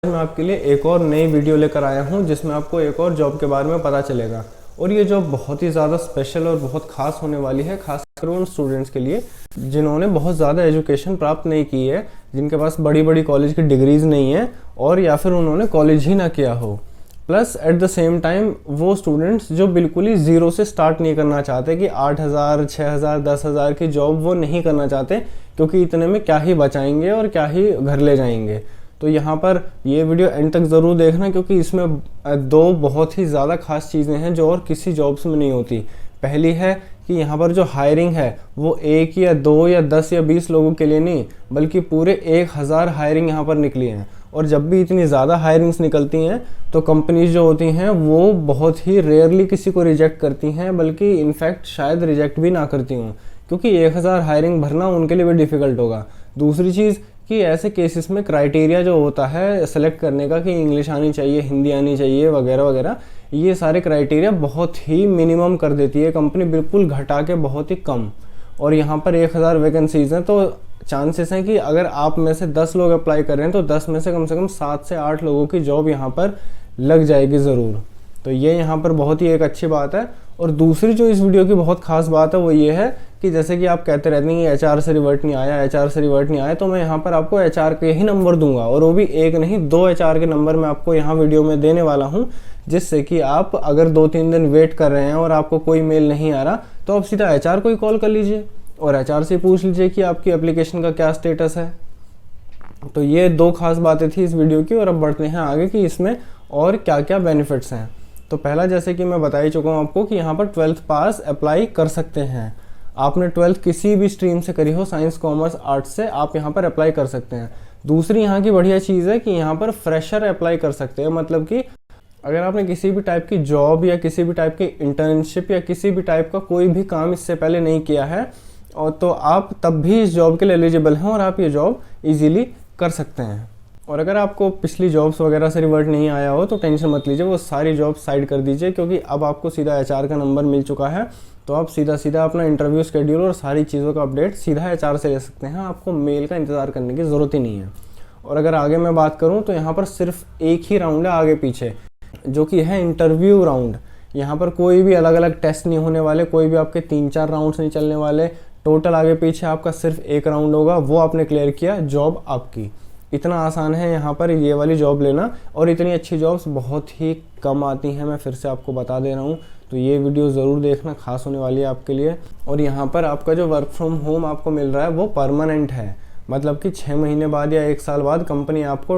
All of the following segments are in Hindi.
मैं आपके लिए एक और नई वीडियो लेकर आया हूं जिसमें आपको एक और जॉब के बारे में पता चलेगा। और ये जॉब बहुत ही ज़्यादा स्पेशल और बहुत ख़ास होने वाली है, खासकर उन स्टूडेंट्स के लिए जिन्होंने बहुत ज़्यादा एजुकेशन प्राप्त नहीं की है, जिनके पास बड़ी बड़ी कॉलेज की डिग्रीज़ नहीं है और या फिर उन्होंने कॉलेज ही ना किया हो। Plus at the same time वो स्टूडेंट्स जो बिल्कुल ही ज़ीरो से स्टार्ट नहीं करना चाहते कि 8,000, 6,000, 10,000 की जॉब वो नहीं करना चाहते, क्योंकि इतने में क्या ही बचाएंगे और क्या ही घर ले जाएंगे। तो यहाँ पर ये वीडियो एंड तक ज़रूर देखना, क्योंकि इसमें दो बहुत ही ज़्यादा खास चीज़ें हैं जो और किसी जॉब्स में नहीं होती। पहली है कि यहाँ पर जो हायरिंग है वो 1 या 2 या 10 या 20 लोगों के लिए नहीं, बल्कि पूरे 1,000 हायरिंग यहाँ पर निकली हैं। और जब भी इतनी ज़्यादा हायरिंग्स निकलती हैं तो कंपनीज जो होती हैं वो बहुत ही रेयरली किसी को रिजेक्ट करती हैं, बल्कि इनफैक्ट शायद रिजेक्ट भी ना करती हूँ, क्योंकि 1,000 हायरिंग भरना उनके लिए भी डिफ़िकल्ट होगा। दूसरी चीज़ कि ऐसे केसेस में क्राइटेरिया जो होता है सेलेक्ट करने का कि इंग्लिश आनी चाहिए, हिंदी आनी चाहिए वगैरह वगैरह, ये सारे क्राइटेरिया बहुत ही मिनिमम कर देती है कंपनी, बिल्कुल घटा के बहुत ही कम। और यहाँ पर 1,000 वैकेंसीज़ हैं, तो चांसेस हैं कि अगर आप में से 10 लोग अप्लाई कर रहे हैं तो 10 में से कम 7 से 8 लोगों की जॉब यहाँ पर लग जाएगी ज़रूर। तो ये यहाँ पर बहुत ही एक अच्छी बात है। और दूसरी जो इस वीडियो की बहुत खास बात है वो ये है कि जैसे कि आप कहते रहते हैं कि एचआर से रिवर्ट नहीं आया, एचआर से रिवर्ट नहीं आया, तो मैं यहाँ पर आपको एचआर के ही नंबर दूंगा, और वो भी एक नहीं 2 एचआर के नंबर मैं आपको यहाँ वीडियो में देने वाला हूँ, जिससे कि आप अगर 2-3 दिन वेट कर रहे हैं और आपको कोई मेल नहीं आ रहा तो आप सीधा एचआर को ही कॉल कर लीजिए और एचआर से पूछ लीजिए कि आपकी एप्लीकेशन का क्या स्टेटस है। तो ये 2 खास बातें थी इस वीडियो की। और अब बढ़ते हैं आगे कि इसमें और क्या क्या बेनिफिट्स हैं। तो पहला, जैसे कि मैं बता ही चुका हूँ आपको कि यहाँ पर 12th पास अप्लाई कर सकते हैं। आपने 12th किसी भी स्ट्रीम से करी हो, साइंस, कॉमर्स, आर्ट्स से, आप यहाँ पर अप्लाई कर सकते हैं। दूसरी यहाँ की बढ़िया चीज़ है कि यहाँ पर फ्रेशर अप्लाई कर सकते हैं, मतलब कि अगर आपने किसी भी टाइप की जॉब या किसी भी टाइप की इंटर्नशिप या किसी भी टाइप का कोई भी काम इससे पहले नहीं किया है, और तो आप तब भी इस जॉब के लिए एलिजिबल हैं और आप ये जॉब ईजीली कर सकते हैं। और अगर आपको पिछली जॉब्स वगैरह से रिवर्ट नहीं आया हो तो टेंशन मत लीजिए, वो सारी जॉब साइड कर दीजिए, क्योंकि अब आपको सीधा एचआर का नंबर मिल चुका है। तो आप सीधा अपना इंटरव्यू शेड्यूल और सारी चीज़ों का अपडेट सीधा एचआर से ले सकते हैं। आपको मेल का इंतज़ार करने की ज़रूरत ही नहीं है। और अगर आगे मैं बात करूँ तो यहाँ पर सिर्फ एक ही राउंड है आगे पीछे, जो कि है इंटरव्यू राउंड। यहाँ पर कोई भी अलग अलग टेस्ट नहीं होने वाले, कोई भी आपके 3-4 राउंड्स नहीं चलने वाले। टोटल आगे पीछे आपका सिर्फ एक राउंड होगा, वो आपने क्लियर किया, जॉब आपकी। इतना आसान है यहाँ पर ये वाली जॉब लेना, और इतनी अच्छी जॉब्स बहुत ही कम आती हैं, मैं फिर से आपको बता दे रहा हूँ। तो ये वीडियो ज़रूर देखना, खास होने वाली है आपके लिए। और यहाँ पर आपका जो वर्क फ्रॉम होम आपको मिल रहा है वो परमानेंट है, मतलब कि 6 महीने बाद या 1 साल बाद कंपनी आपको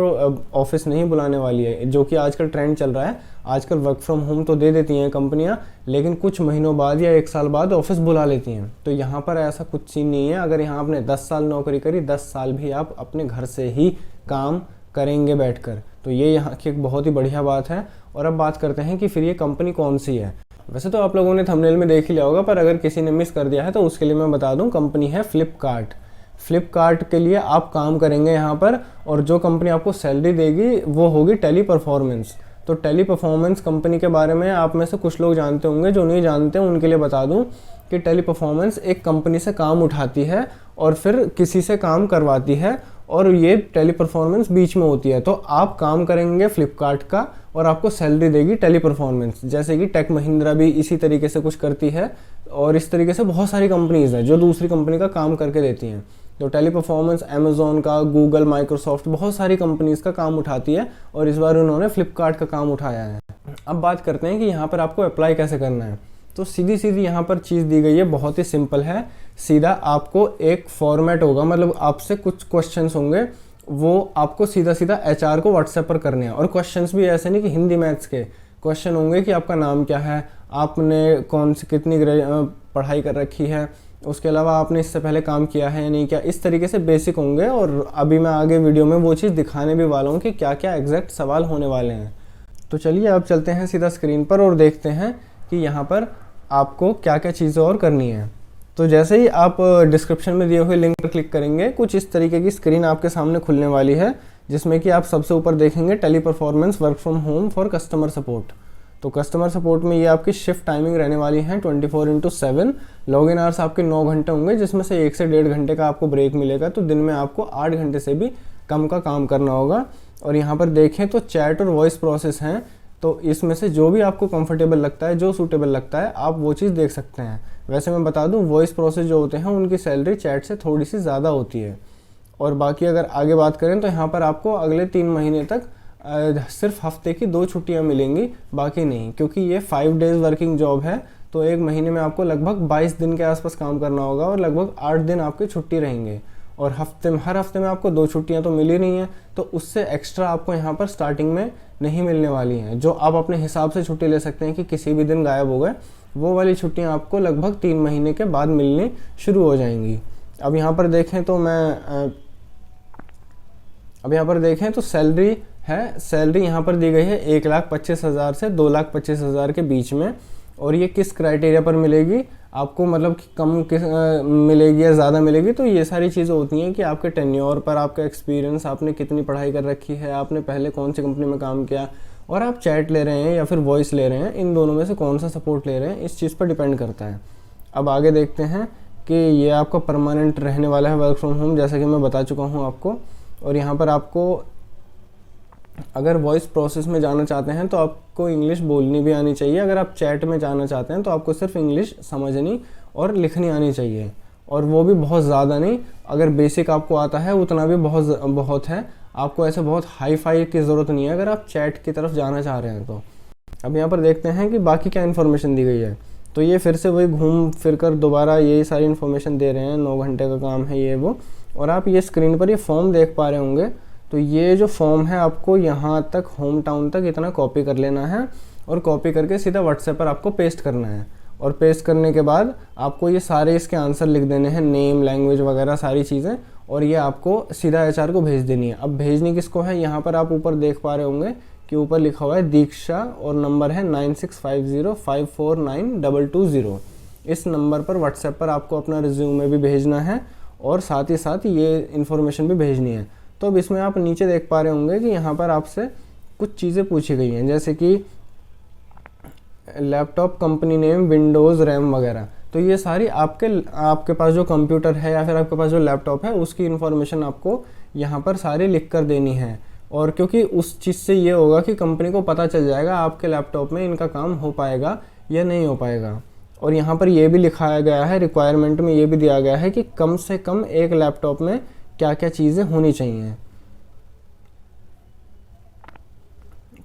ऑफिस नहीं बुलाने वाली है, जो कि आजकल ट्रेंड चल रहा है। आजकल वर्क फ्रॉम होम तो दे देती हैं कंपनियां, लेकिन कुछ महीनों बाद या 1 साल बाद ऑफिस बुला लेती हैं। तो यहाँ पर ऐसा कुछ सीन नहीं है। अगर यहाँ आपने 10 साल नौकरी करी, 10 साल भी आप अपने घर से ही काम करेंगे बैठकर। तो ये यहाँ की एक बहुत ही बढ़िया बात है। और अब बात करते हैं कि फिर ये कंपनी कौन सी है। वैसे तो आप लोगों ने थंबनेल में देख ही लिया होगा, पर अगर किसी ने मिस कर दिया है तो उसके लिए मैं बता दूं, कंपनी है फ्लिपकार्ट। फ्लिपकार्ट के लिए आप काम करेंगे यहाँ पर, और जो कंपनी आपको सैलरी देगी वो होगी टेली परफॉर्मेंस। तो टेली परफॉर्मेंस कंपनी के बारे में आप में से कुछ लोग जानते होंगे, जो नहीं जानते उनके लिए बता दूं कि टेली परफॉर्मेंस एक कंपनी से काम उठाती है और फिर किसी से काम करवाती है, और ये टेली परफॉर्मेंस बीच में होती है। तो आप काम करेंगे फ्लिपकार्ट का और आपको सैलरी देगी टेली परफॉर्मेंस। जैसे कि टेक महिंद्रा भी इसी तरीके से कुछ करती है, और इस तरीके से बहुत सारी कंपनीज हैं जो दूसरी कंपनी का काम करके देती हैं। तो टेली परफॉर्मेंस अमेज़ॉन का, गूगल, माइक्रोसॉफ्ट, बहुत सारी कंपनीज का काम उठाती है, और इस बार उन्होंने फ्लिपकार्ट का काम उठाया है। अब बात करते हैं कि यहाँ पर आपको अप्लाई कैसे करना है। तो सीधी यहाँ पर चीज़ दी गई है, बहुत ही सिंपल है। सीधा आपको एक फॉर्मेट होगा, मतलब आपसे कुछ क्वेश्चंस होंगे, वो आपको सीधा एचआर को व्हाट्सएप पर करने हैं। और क्वेश्चंस भी ऐसे नहीं कि हिंदी मैथ्स के क्वेश्चन होंगे कि आपका नाम क्या है, आपने कौन सी कितनी पढ़ाई कर रखी है, उसके अलावा आपने इससे पहले काम किया है या नहीं किया, इस तरीके से बेसिक होंगे। और अभी मैं आगे वीडियो में वो चीज़ दिखाने भी वाला हूँ कि क्या क्या एग्जैक्ट सवाल होने वाले हैं। तो चलिए अब चलते हैं सीधा स्क्रीन पर और देखते हैं कि यहाँ पर आपको क्या क्या चीज़ें और करनी है। तो जैसे ही आप डिस्क्रिप्शन में दिए हुए लिंक पर क्लिक करेंगे, कुछ इस तरीके की स्क्रीन आपके सामने खुलने वाली है, जिसमें कि आप सबसे ऊपर देखेंगे Teleperformance work from home for customer support. तो कस्टमर सपोर्ट में ये आपकी शिफ्ट टाइमिंग रहने वाली है 24/7। लॉगिन आवर्स आपके 9 घंटे होंगे, जिसमें से 1 से 1.5 घंटे का आपको ब्रेक मिलेगा। तो दिन में आपको 8 घंटे से भी कम का काम करना होगा। और यहाँ पर देखें तो चैट और वॉइस प्रोसेस हैं, तो इसमें से जो भी आपको कंफर्टेबल लगता है, जो सूटेबल लगता है, आप वो चीज़ देख सकते हैं। वैसे मैं बता दूं, वॉइस प्रोसेस जो होते हैं उनकी सैलरी चैट से थोड़ी सी ज़्यादा होती है। और बाकी अगर आगे बात करें तो यहाँ पर आपको अगले 3 महीने तक सिर्फ हफ्ते की 2 छुट्टियाँ मिलेंगी, बाकी नहीं, क्योंकि ये 5 डेज़ वर्किंग जॉब है। तो एक महीने में आपको लगभग 22 दिन के आसपास काम करना होगा और लगभग 8 दिन आपके छुट्टी रहेंगे। और हर हफ्ते में आपको 2 छुट्टियाँ तो मिल ही रही हैं, तो उससे एक्स्ट्रा आपको यहाँ पर स्टार्टिंग में नहीं मिलने वाली हैं। जो आप अपने हिसाब से छुट्टी ले सकते हैं कि किसी भी दिन गायब हो गए, वो वाली छुट्टियाँ आपको लगभग 3 महीने के बाद मिलनी शुरू हो जाएंगी। अब यहाँ पर देखें तो सैलरी यहाँ पर दी गई है 1,25,000 से 2,25,000 के बीच में। और ये किस क्राइटेरिया पर मिलेगी आपको, मतलब कि कम मिलेगी या ज़्यादा मिलेगी, तो ये सारी चीज़ें होती हैं कि आपके टेन्योर पर, आपका एक्सपीरियंस, आपने कितनी पढ़ाई कर रखी है, आपने पहले कौन सी कंपनी में काम किया, और आप चैट ले रहे हैं या फिर वॉइस ले रहे हैं, इन दोनों में से कौन सा सपोर्ट ले रहे हैं, इस चीज़ पर डिपेंड करता है। अब आगे देखते हैं कि ये आपका परमानेंट रहने वाला है वर्क फ्रॉम होम, जैसा कि मैं बता चुका हूँ आपको। और यहाँ पर आपको अगर वॉइस प्रोसेस में जाना चाहते हैं तो आपको इंग्लिश बोलनी भी आनी चाहिए। अगर आप चैट में जाना चाहते हैं तो आपको सिर्फ इंग्लिश समझनी और लिखनी आनी चाहिए, और वो भी बहुत ज़्यादा नहीं। अगर बेसिक आपको आता है उतना भी बहुत है, आपको ऐसे बहुत हाई फाई की ज़रूरत नहीं है अगर आप चैट की तरफ जाना चाह रहे हैं तो। अब यहाँ पर देखते हैं कि बाकी क्या इन्फॉर्मेशन दी गई है। तो ये फिर से वही घूम फिर कर दोबारा यही सारी इन्फॉर्मेशन दे रहे हैं, 9 घंटे का काम है ये वो। और आप ये स्क्रीन पर ये फॉर्म देख पा रहे होंगे, तो ये जो फॉर्म है आपको यहाँ तक होम टाउन तक इतना कॉपी कर लेना है, और कॉपी करके सीधा व्हाट्सएप पर आपको पेस्ट करना है। और पेस्ट करने के बाद आपको ये सारे इसके आंसर लिख देने हैं, नेम, लैंग्वेज वगैरह सारी चीज़ें, और ये आपको सीधा एचआर को भेज देनी है। अब भेजनी किसको है, यहाँ पर आप ऊपर देख पा रहे होंगे कि ऊपर लिखा हुआ है दीक्षा, और नंबर है 9650549220। इस नंबर पर व्हाट्सएप पर आपको अपना रिज्यूमे भी भेजना है, और साथ ही साथ ये इन्फॉर्मेशन भी भेजनी है। तो अब इसमें आप नीचे देख पा रहे होंगे कि यहाँ पर आपसे कुछ चीज़ें पूछी गई हैं, जैसे कि laptop, company name, Windows, RAM वगैरह। तो ये सारी आपके पास जो कंप्यूटर है या फिर आपके पास जो लैपटॉप है उसकी इन्फॉर्मेशन आपको यहाँ पर सारी लिख कर देनी है। और क्योंकि उस चीज़ से ये होगा कि कंपनी को पता चल जाएगा आपके लैपटॉप में इनका काम हो पाएगा या नहीं हो पाएगा। और यहाँ पर ये भी लिखाया गया है, रिक्वायरमेंट में ये भी दिया गया है कि कम से कम एक लैपटॉप में क्या क्या चीज़ें होनी चाहिए।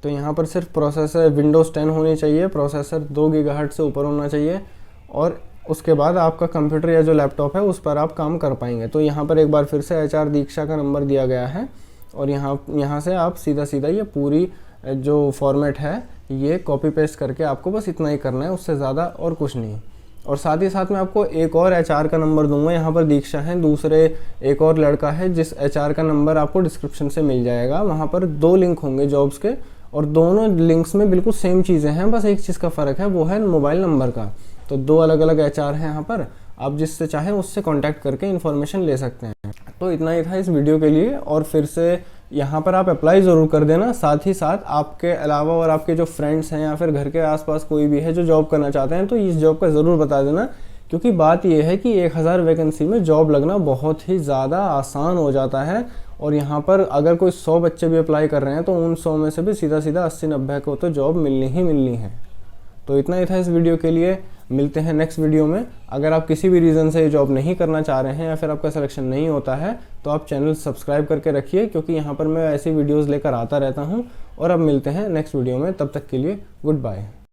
तो यहाँ पर सिर्फ प्रोसेसर विंडोज़ 10 होनी चाहिए, प्रोसेसर 2 गीगाहर्ट्ज़ से ऊपर होना चाहिए, और उसके बाद आपका कंप्यूटर या जो लैपटॉप है उस पर आप काम कर पाएंगे। तो यहाँ पर एक बार फिर से एचआर दीक्षा का नंबर दिया गया है, और यहाँ से आप सीधा ये पूरी जो फॉर्मेट है ये कॉपी पेस्ट करके आपको बस इतना ही करना है, उससे ज़्यादा और कुछ नहीं। और साथ ही साथ मैं आपको एक और एचआर का नंबर दूंगा। यहाँ पर दीक्षा है, दूसरे एक और लड़का है, जिस एचआर का नंबर आपको डिस्क्रिप्शन से मिल जाएगा। वहाँ पर 2 लिंक होंगे जॉब्स के, और दोनों लिंक्स में बिल्कुल सेम चीज़ें हैं, बस एक चीज़ का फ़र्क है, वो है मोबाइल नंबर का। तो 2 अलग अलग एचआर हैं यहाँ पर, आप जिससे चाहें उससे कांटेक्ट करके इन्फॉर्मेशन ले सकते हैं। तो इतना ही था इस वीडियो के लिए, और फिर से यहाँ पर आप अप्लाई ज़रूर कर देना। साथ ही साथ आपके अलावा और आपके जो फ्रेंड्स हैं या फिर घर के आसपास कोई भी है जो जॉब करना चाहते हैं, तो इस जॉब का ज़रूर बता देना, क्योंकि बात यह है कि 1000 वैकेंसी में जॉब लगना बहुत ही ज़्यादा आसान हो जाता है। और यहाँ पर अगर कोई 100 बच्चे भी अप्लाई कर रहे हैं तो उन 100 में से भी सीधा 80-90 को तो जॉब मिलनी ही मिलनी है। तो इतना ही था इस वीडियो के लिए, मिलते हैं नेक्स्ट वीडियो में। अगर आप किसी भी रीज़न से ये जॉब नहीं करना चाह रहे हैं या फिर आपका सिलेक्शन नहीं होता है तो आप चैनल सब्सक्राइब करके रखिए, क्योंकि यहाँ पर मैं ऐसी वीडियोज़ लेकर आता रहता हूँ। और अब मिलते हैं नेक्स्ट वीडियो में, तब तक के लिए गुड बाय।